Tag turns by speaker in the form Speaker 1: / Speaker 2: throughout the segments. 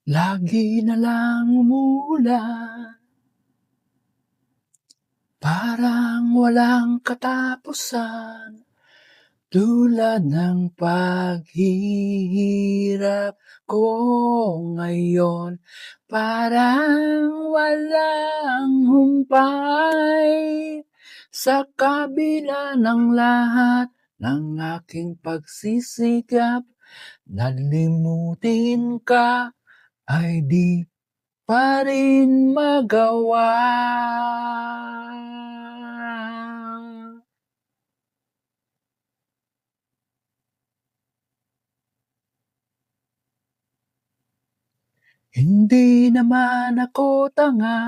Speaker 1: Lagi na lang umuulan, parang walang katapusan. Tulad ng paghihirap ko ngayon, parang walang humpay. Sa kabila ng lahat ng aking pagsisikap, nalimutin ka ay di pa rin magawa. Hindi naman ako tanga,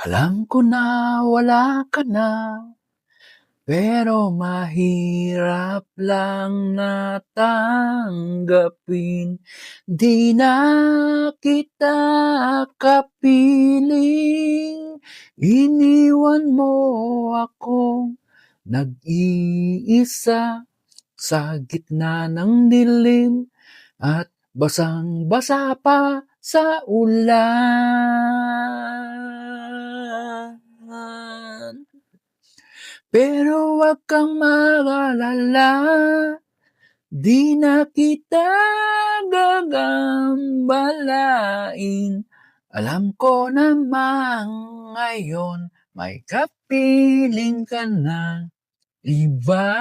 Speaker 1: alam ko na wala ka na, pero mahirap lang na tanggapin. Di na kita kapiling, iniwan mo akong nag-iisa sa gitna ng dilim at basang-basa pa sa ulan. Pero wag kang mag-alala, di na kita gagambalain. Alam ko namang ngayon may kapiling ka ng iba.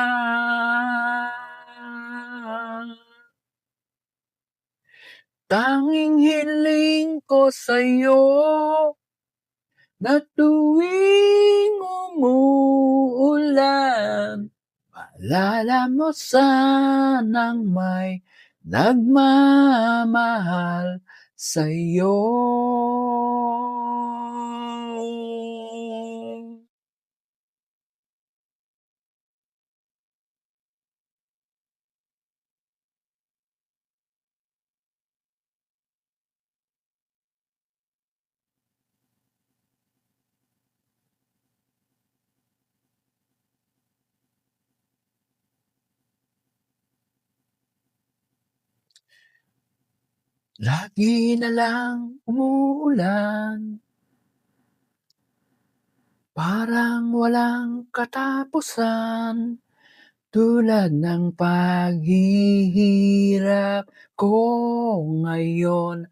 Speaker 1: Tanging hiling ko sa'yo na tuwing umuulan, maalala mo sanang may nagmamahal sa'yo. Lagi na lang umuulan, parang walang katapusan. Tulad ng paghihirap ko ngayon,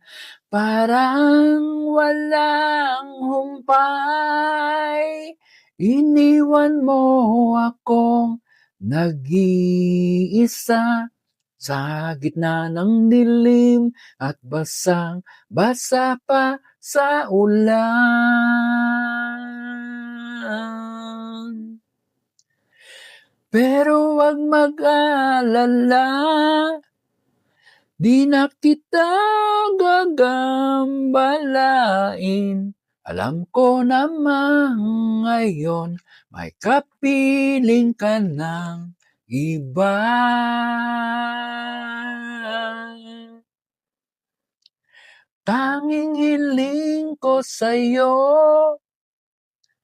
Speaker 1: parang walang humpay. Iniwan mo akong nag-iisa sa gitna ng dilim at basang-basa pa sa ulan. Pero wag mag-alala, di na kita gagambalain. Alam ko namang ngayon may kapiling ka ng iba. Tanging hiling ko sa'yo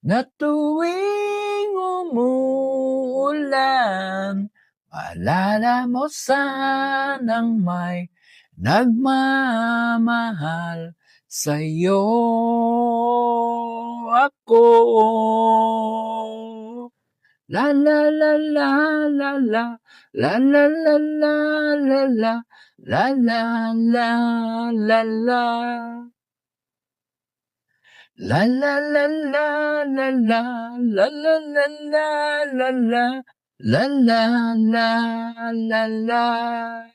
Speaker 1: na tuwing umuulan, maalala mo sanang may nagmamahal sa'yo. Ako. La la la la la la, la la la la la la, la la la la la. La la la la la la, la la la la la la, la la la la la.